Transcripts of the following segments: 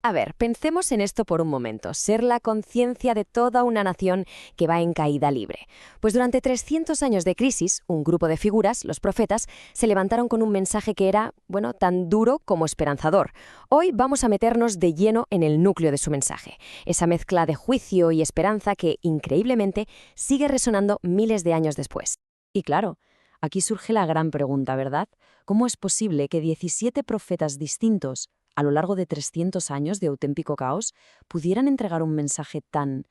A ver, pensemos en esto por un momento, ser la conciencia de toda una nación que va en caída libre. Pues durante 300 años de crisis, un grupo de figuras, los profetas, se levantaron con un mensaje que era, bueno, tan duro como esperanzador. Hoy vamos a meternos de lleno en el núcleo de su mensaje, esa mezcla de juicio y esperanza que, increíblemente, sigue resonando miles de años después. Y claro, aquí surge la gran pregunta, ¿verdad? ¿Cómo es posible que 17 profetas distintos, a lo largo de 300 años de auténtico caos, pudieran entregar un mensaje tan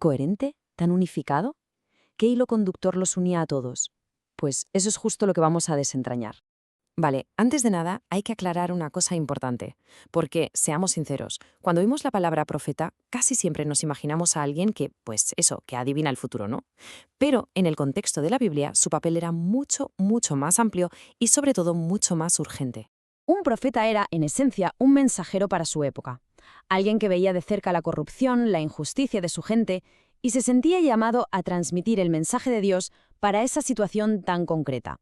coherente, tan unificado? ¿Qué hilo conductor los unía a todos? Pues eso es justo lo que vamos a desentrañar. Vale, antes de nada hay que aclarar una cosa importante, porque, seamos sinceros, cuando oímos la palabra profeta, casi siempre nos imaginamos a alguien que, pues eso, que adivina el futuro, ¿no? Pero en el contexto de la Biblia, su papel era mucho, mucho más amplio y sobre todo mucho más urgente. Un profeta era, en esencia, un mensajero para su época. Alguien que veía de cerca la corrupción, la injusticia de su gente y se sentía llamado a transmitir el mensaje de Dios para esa situación tan concreta.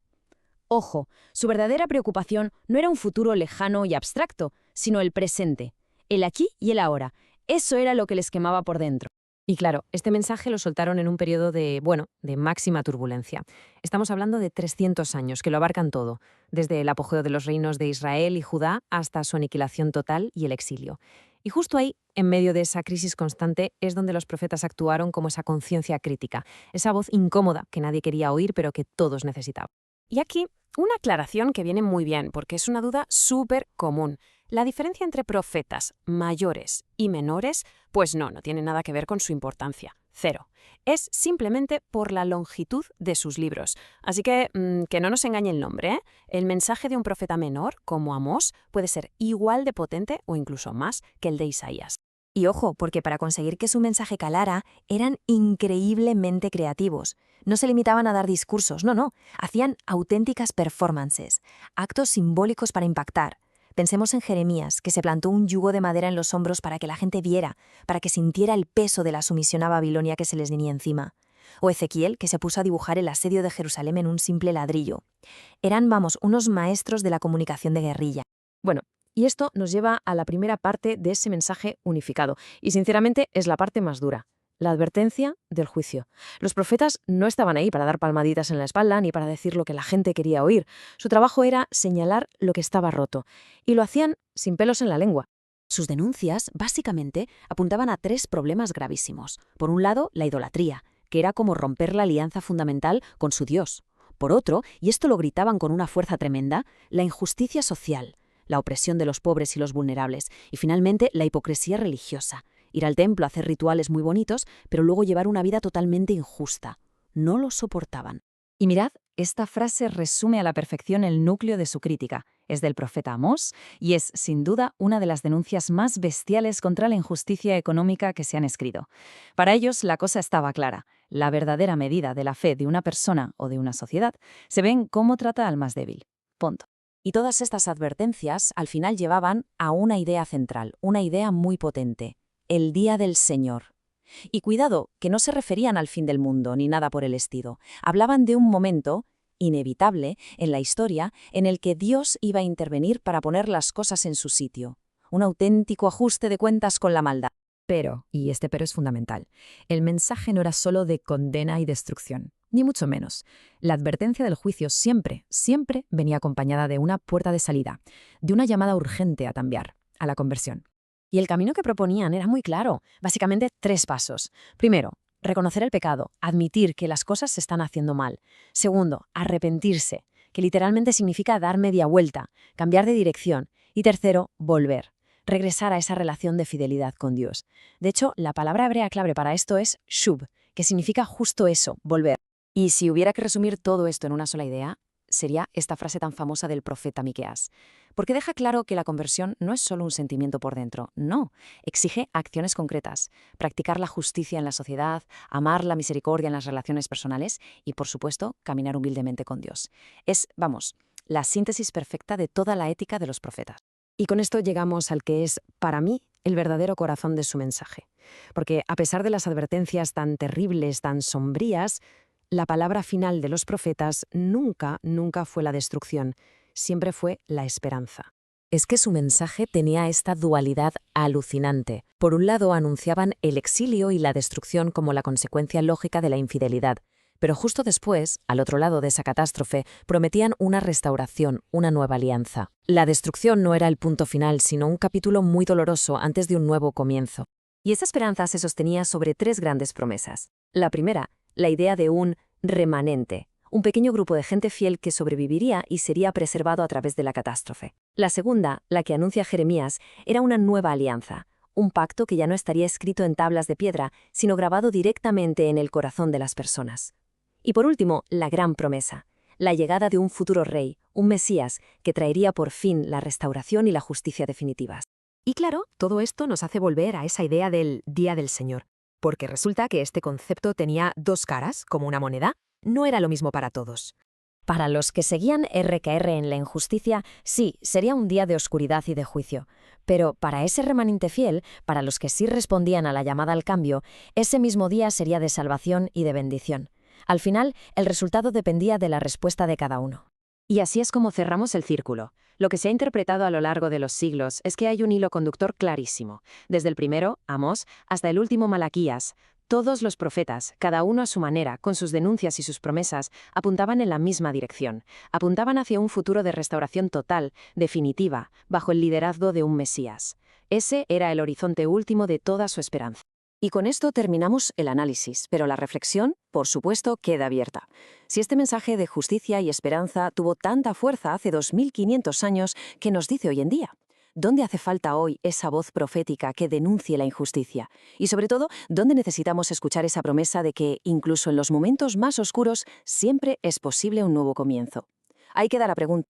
Ojo, su verdadera preocupación no era un futuro lejano y abstracto, sino el presente, el aquí y el ahora. Eso era lo que les quemaba por dentro. Y claro, este mensaje lo soltaron en un periodo de, bueno, de máxima turbulencia. Estamos hablando de 300 años, que lo abarcan todo, desde el apogeo de los reinos de Israel y Judá hasta su aniquilación total y el exilio. Y justo ahí, en medio de esa crisis constante, es donde los profetas actuaron como esa conciencia crítica, esa voz incómoda que nadie quería oír pero que todos necesitaban. Y aquí, una aclaración que viene muy bien, porque es una duda súper común. La diferencia entre profetas mayores y menores, pues no tiene nada que ver con su importancia. Cero. Es simplemente por la longitud de sus libros. Así que no nos engañe el nombre, ¿eh? El mensaje de un profeta menor, como Amós, puede ser igual de potente o incluso más que el de Isaías. Y ojo, porque para conseguir que su mensaje calara, eran increíblemente creativos. No se limitaban a dar discursos, no, hacían auténticas performances, actos simbólicos para impactar. Pensemos en Jeremías, que se plantó un yugo de madera en los hombros para que la gente viera, para que sintiera el peso de la sumisión a Babilonia que se les venía encima. O Ezequiel, que se puso a dibujar el asedio de Jerusalén en un simple ladrillo. Eran, vamos, unos maestros de la comunicación de guerrilla. Bueno, y esto nos lleva a la primera parte de ese mensaje unificado, y sinceramente es la parte más dura. La advertencia del juicio. Los profetas no estaban ahí para dar palmaditas en la espalda ni para decir lo que la gente quería oír. Su trabajo era señalar lo que estaba roto. Y lo hacían sin pelos en la lengua. Sus denuncias, básicamente, apuntaban a tres problemas gravísimos. Por un lado, la idolatría, que era como romper la alianza fundamental con su Dios. Por otro, y esto lo gritaban con una fuerza tremenda, la injusticia social, la opresión de los pobres y los vulnerables, y finalmente la hipocresía religiosa. Ir al templo a hacer rituales muy bonitos, pero luego llevar una vida totalmente injusta. No lo soportaban. Y mirad, esta frase resume a la perfección el núcleo de su crítica. Es del profeta Amós y es, sin duda, una de las denuncias más bestiales contra la injusticia económica que se han escrito. Para ellos, la cosa estaba clara. La verdadera medida de la fe de una persona o de una sociedad se ve en cómo trata al más débil. Punto. Y todas estas advertencias al final llevaban a una idea central, una idea muy potente: el día del Señor. Y cuidado, que no se referían al fin del mundo ni nada por el estilo. Hablaban de un momento inevitable en la historia en el que Dios iba a intervenir para poner las cosas en su sitio. Un auténtico ajuste de cuentas con la maldad. Pero, y este pero es fundamental, el mensaje no era solo de condena y destrucción, ni mucho menos. La advertencia del juicio siempre venía acompañada de una puerta de salida, de una llamada urgente a cambiar, a la conversión. Y el camino que proponían era muy claro, básicamente 3 pasos. Primero, reconocer el pecado, admitir que las cosas se están haciendo mal. Segundo, arrepentirse, que literalmente significa dar media vuelta, cambiar de dirección. Y tercero, volver, regresar a esa relación de fidelidad con Dios. De hecho, la palabra hebrea clave para esto es shub, que significa justo eso, volver. Y si hubiera que resumir todo esto en una sola idea, sería esta frase tan famosa del profeta Miqueas. Porque deja claro que la conversión no es solo un sentimiento por dentro, no, exige acciones concretas, practicar la justicia en la sociedad, amar la misericordia en las relaciones personales y, por supuesto, caminar humildemente con Dios. Es, vamos, la síntesis perfecta de toda la ética de los profetas. Y con esto llegamos al que es, para mí, el verdadero corazón de su mensaje. Porque a pesar de las advertencias tan terribles, tan sombrías, la palabra final de los profetas nunca fue la destrucción, siempre fue la esperanza. Es que su mensaje tenía esta dualidad alucinante. Por un lado, anunciaban el exilio y la destrucción como la consecuencia lógica de la infidelidad, pero justo después, al otro lado de esa catástrofe, prometían una restauración, una nueva alianza. La destrucción no era el punto final, sino un capítulo muy doloroso antes de un nuevo comienzo. Y esa esperanza se sostenía sobre tres grandes promesas. La primera, la idea de un remanente, un pequeño grupo de gente fiel que sobreviviría y sería preservado a través de la catástrofe. La segunda, la que anuncia Jeremías, era una nueva alianza, un pacto que ya no estaría escrito en tablas de piedra, sino grabado directamente en el corazón de las personas. Y por último, la gran promesa, la llegada de un futuro rey, un Mesías, que traería por fin la restauración y la justicia definitivas. Y claro, todo esto nos hace volver a esa idea del Día del Señor, porque resulta que este concepto tenía dos caras, como una moneda. No era lo mismo para todos. Para los que seguían RQR en la injusticia, sí, sería un día de oscuridad y de juicio. Pero para ese remanente fiel, para los que sí respondían a la llamada al cambio, ese mismo día sería de salvación y de bendición. Al final, el resultado dependía de la respuesta de cada uno. Y así es como cerramos el círculo. Lo que se ha interpretado a lo largo de los siglos es que hay un hilo conductor clarísimo. Desde el primero, Amós, hasta el último Malaquías, todos los profetas, cada uno a su manera, con sus denuncias y sus promesas, apuntaban en la misma dirección. Apuntaban hacia un futuro de restauración total, definitiva, bajo el liderazgo de un Mesías. Ese era el horizonte último de toda su esperanza. Y con esto terminamos el análisis, pero la reflexión, por supuesto, queda abierta. Si este mensaje de justicia y esperanza tuvo tanta fuerza hace 2500 años, ¿qué nos dice hoy en día? ¿Dónde hace falta hoy esa voz profética que denuncie la injusticia? Y sobre todo, ¿dónde necesitamos escuchar esa promesa de que, incluso en los momentos más oscuros, siempre es posible un nuevo comienzo? Ahí queda la pregunta.